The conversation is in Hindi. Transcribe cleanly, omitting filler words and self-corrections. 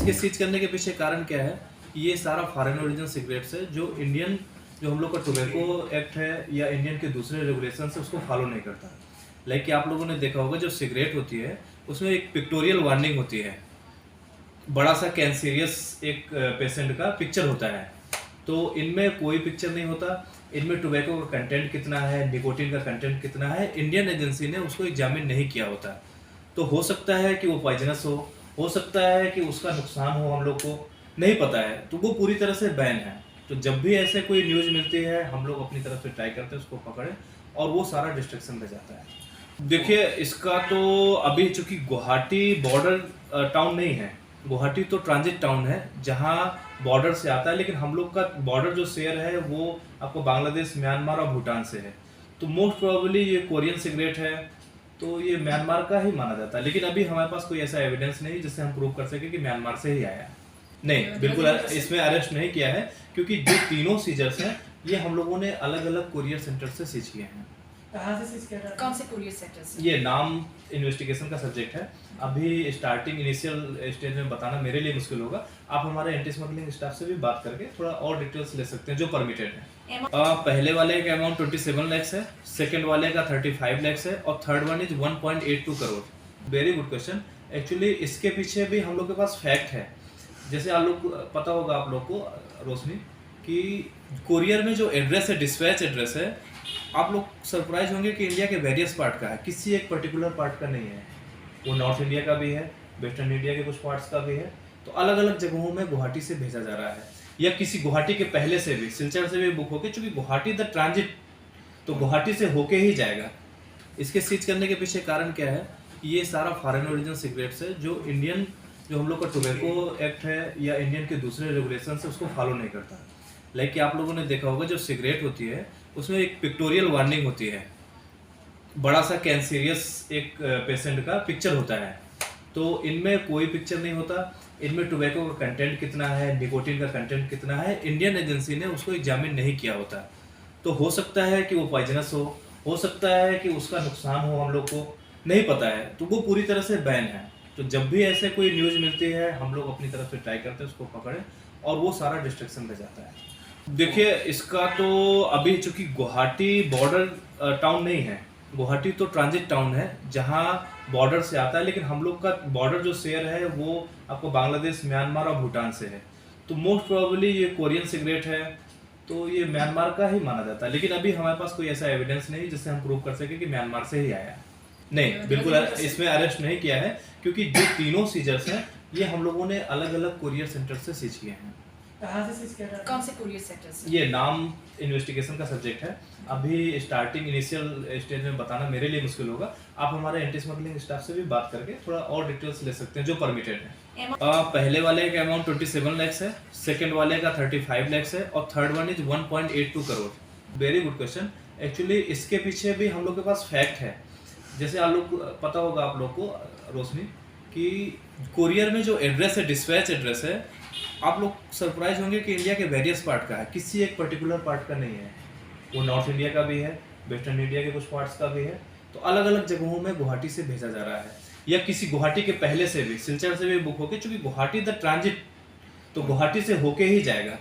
इसके सीज करने के पीछे कारण क्या है कि ये सारा फॉरेन ओरिजिन सिगरेट्स है जो इंडियन जो हम लोग का टोबैको एक्ट है या इंडियन के दूसरे रेगुलेशन है उसको फॉलो नहीं करता। लाइक कि आप लोगों ने देखा होगा जो सिगरेट होती है उसमें एक पिक्टोरियल वार्निंग होती है, बड़ा सा कैंसीरियस एक पेशेंट का पिक्चर होता है। तो इनमें कोई पिक्चर नहीं होता, इनमें टोबैको का कंटेंट कितना है, निकोटीन का कंटेंट कितना है, इंडियन एजेंसी ने उसको एग्जामिन नहीं किया होता। तो हो सकता है कि वो पॉइजनस हो सकता है कि उसका नुकसान हो, हम लोग को नहीं पता है, तो वो पूरी तरह से बैन है। तो जब भी ऐसे कोई न्यूज़ मिलती है हम लोग अपनी तरफ से ट्राई करते हैं उसको पकड़े और वो सारा डिस्ट्रक्शन में जाता है। देखिए इसका तो अभी चूंकि गुवाहाटी बॉर्डर टाउन नहीं है, गुवाहाटी तो ट्रांजिट टाउन है जहाँ बॉर्डर से आता है, लेकिन हम लोग का बॉर्डर जो शेयर है वो आपको बांग्लादेश, म्यांमार और भूटान से है। तो मोस्ट प्रोबेबली ये कोरियन सिगरेट है, तो ये म्यांमार का ही माना जाता है। लेकिन अभी हमारे पास कोई ऐसा एविडेंस नहीं जिससे हम प्रूव कर सके कि म्यांमार से ही आया है। नहीं, बिल्कुल इसमें अरेस्ट नहीं किया है, क्योंकि जो तीनों सीजर्स हैं ये हम लोगों ने अलग अलग कुरियर सेंटर से सीज किए हैं। कहाँ से सीज किया था? कौन से कुरियर सेंटर से? ये नाम इन्वेस्टिगेशन का सब्जेक्ट है, अभी स्टार्टिंग इनिशियल स्टेज में बताना मेरे लिए मुश्किल होगा। आप हमारे एंटी स्मगलिंग स्टाफ से भी बात करके थोड़ा और डिटेल्स ले सकते हैं जो परमिटेड है। पहले वाले का अमाउंट 27 लाख है, सेकंड वाले का 35 लाख है और third one is 1.82 crore. Very good question. Actually इसके पीछे भी हम लोग के पास फैक्ट है। जैसे आप लोग पता होगा आप लोग को रोशनी कि कोरियर में जो एड्रेस है, डिस्पैच एड्रेस है, आप लोग सरप्राइज होंगे कि इंडिया के वेरियस पार्ट का है, किसी एक पर्टिकुलर पार्ट का नहीं है। वो नॉर्थ इंडिया का भी है, वेस्टर्न इंडिया के कुछ पार्ट्स का भी है। तो अलग अलग जगहों में गुवाहाटी से भेजा जा रहा है, या किसी गुवाहाटी के पहले से भी, सिलचर से भी बुक होके, चूंकि गुवाहाटी द ट्रांजिट तो गुवाहाटी से होके ही जाएगा। इसके सीज करने के पीछे कारण क्या है कि ये सारा फॉरेन ओरिजिन सिगरेट्स है जो इंडियन जो हम लोग का टोबैको एक्ट है या इंडियन के दूसरे रेगुलेशन है उसको फॉलो नहीं करता। लाइक कि आप लोगों ने देखा होगा जो सिगरेट होती है उसमें एक पिक्टोरियल वार्निंग होती है, बड़ा सा कैंसीरियस एक पेशेंट का पिक्चर होता है। तो इनमें कोई पिक्चर नहीं होता, इनमें टोबैको का कंटेंट कितना है, निकोटीन का कंटेंट कितना है, इंडियन एजेंसी ने उसको एग्जामिन नहीं किया होता। तो हो सकता है कि वो पॉइजनस हो सकता है कि उसका नुकसान हो, हम लोग को नहीं पता है, तो वो पूरी तरह से बैन है। तो जब भी ऐसे कोई न्यूज़ मिलती है हम लोग अपनी तरफ से ट्राई करते हैं उसको पकड़े और वो सारा डिस्ट्रक्शन में जाता है। देखिए इसका तो अभी चूंकि गुवाहाटी बॉर्डर टाउन नहीं है, गुवाहाटी तो ट्रांजिट टाउन है जहाँ बॉर्डर से आता है, लेकिन हम लोग का बॉर्डर जो शेयर है वो आपको बांग्लादेश, म्यांमार और भूटान से है। तो मोस्ट प्रोबेबली ये कोरियन सिगरेट है, तो ये म्यांमार का ही माना जाता है। लेकिन अभी हमारे पास कोई ऐसा एविडेंस नहीं जिससे हम प्रूव कर सके कि म्यांमार से ही आया है। नहीं, बिल्कुल इसमें अरेस्ट नहीं किया है, क्योंकि जो तीनों सीजर्स हैं ये हम लोगों ने अलग अलग कुरियर सेंटर से सीज किए हैं। कहाँ से सीज किया था? कौन से कुरियर सेंटर से? ये नाम इन्वेस्टिगेशन का सब्जेक्ट है, अभी स्टार्टिंग इनिशियल स्टेज में बताना मेरे लिए मुश्किल होगा। आप हमारे एंटी स्मगलिंग स्टाफ से भी बात करके थोड़ा और डिटेल्स ले सकते हैं जो परमिटेड है। पहले वाले का अमाउंट 27 लाख है, सेकंड वाले का 35 लाख है और third one is 1.82 crore. Very good question. Actually इसके पीछे भी हम लोग के पास फैक्ट है। जैसे आप लोग पता होगा आप लोग को रोशनी कि कोरियर में जो एड्रेस है, डिस्पैच एड्रेस है, आप लोग सरप्राइज होंगे कि इंडिया के वेरियस पार्ट का है, किसी एक पर्टिकुलर पार्ट का नहीं है। वो नॉर्थ इंडिया का भी है, वेस्टर्न इंडिया के कुछ पार्ट्स का भी है। तो अलग अलग जगहों में गुवाहाटी से भेजा जा रहा है, या किसी गुवाहाटी के पहले से भी, सिलचर से भी बुक होके, चूंकि गुवाहाटी द ट्रांजिट तो गुवाहाटी से होके ही जाएगा।